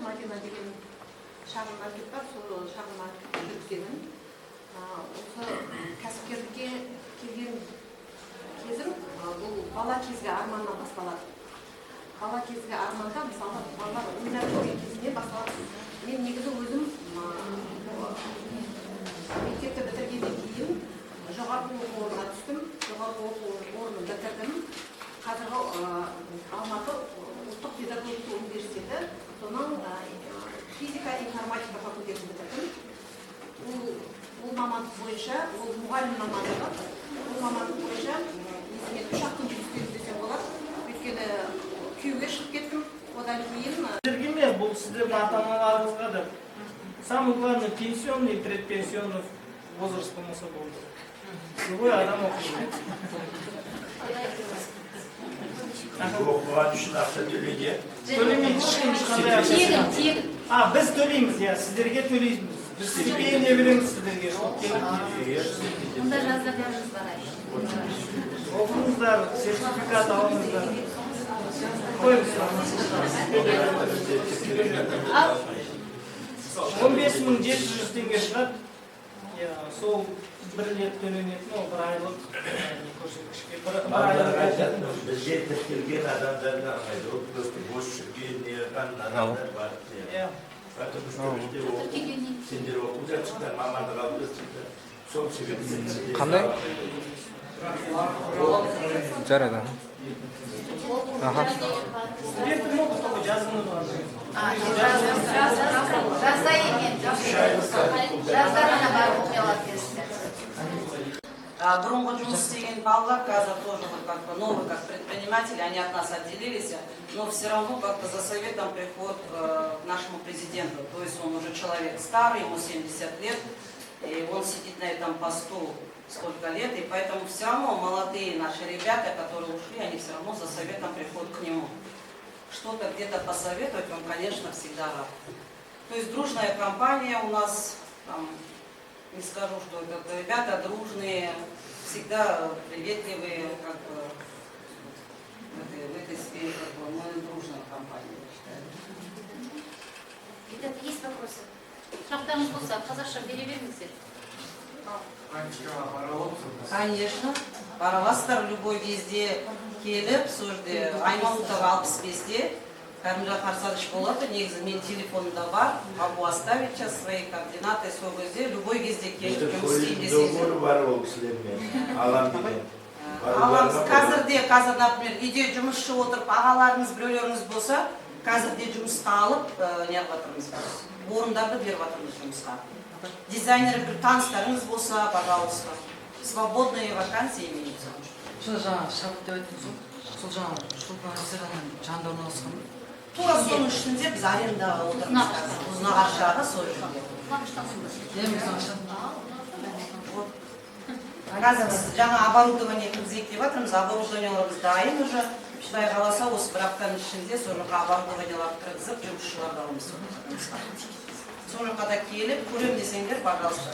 Мадина деген шағын маркет бар, сол шағын маркетті жүргіземін. Осы кәсіпкерлікке келген кезім бұл бала кезгі арманнан басталады. Бала кезгі арманда, мысалы, балалар ойнап жүрген кезінде басталады. Мен негізі өзім мектепті бітіргеннен кейін жоғарғы оқу орнына түстім. Жоғарғы оқу орнын бітірдім. Қазіргі Алматы ұлттық педагогика университеті, соның физика информатика факультетін бітірдім. Бұл мамандық бойынша, ол мұғалім мамандығы. Бұл мамандық бойынша мен 3 ақ күн жұмыс істедім десем болады. Өйткені күйеуге шығып кеттім. Одан кейін Сіздерге бұл сіздердің ата-аналарыңызға да самый главный пенсионный и предпенсионный возраст болмаса болды. Любой адам оқиды. Оқыған үшін ақша төлейді. Төлемейді, ешқандай ақша. Біз төлейміз, сіздерге төлейміз. Біз стипендия береміз сіздерге. Онда жазда бәріміз барайық. Оқыңыздар, сертификат алыңыздар. Қойыңыздар. 15.700 теңге шығады. Сол бір рет төленетін, ол бір айлық көрсеткішке. Балаларға айтатын, бізге тіркелген адамдардың арнайды. Ол просто бос жүрген, неған адамдар бар. Потому что сендер оқып жатсыңдар, мамандық алып жатсыңдар. Сол себептен қандай? Жарайды. Студенттің оқып қой, жазғыны бар. Жазда емен, жазда ғана барып оқи алады. Бұрынғы жұмыс істеген балалар қазір тоже как-то новые как предприниматели, они от нас отделились, но все равно как-то за советом приходят к нашему президенту. То есть он уже человек старый, ему 70 лет, и он сидит на этом посту столько лет, и поэтому все равно молодые наши ребята, которые ушли, они все равно за советом приходят к нему. Что-то где-то посоветовать он, конечно, всегда рад. То есть дружная компания у нас, там, не скажу, что это ребята дружные, всегда приветливые, как бы в этой сфере, как бы, мы дружная компания, я считаю. Ребята, есть вопросы? Сұрақтарыңыз болса, қазақша бере беріңіздер. Конечно. Бараластар любой везде келіп, сол жерде Аймауытова 65-те Кәрімжан Харсадыш болады, негізі мен телефонымда бар, могу оставить сейчас свои координаты, сол кезде любой везде келіп жұмыс істейді десеңіздер. Договор бар ол кісілермен, алам деген. Аламыз, қазір, например, үйде жұмысшы отырып, ағаларыңыз, біреулеріңіз болса, қазірде жұмысқа алып, неғып жатырмыз, орындарды беріп жатырмыз жұмысқа. Дизайнер бір таныстарыңыз болса, пожалуйста, свободные вакансии имеются. Сол жаңа шабыт деп айттыңыз ғой, сол жаңа шолпан рестораны жанында орналасқан ба? Тура соның ішінде біз арендаға отырмыз. Ұзынағаштағы сол жерде. Қазір біз жаңа оборудование кіргізейік деп жатырмыз, оборудованияларымыз дайын уже. Құдай қаласа осы бір аптаның ішінде сол жаққа оборудованияларды кіргізіп, жұмысшыларды аламыз. Сол жаққа да келіп, көрем десеңдер, пожалуйста.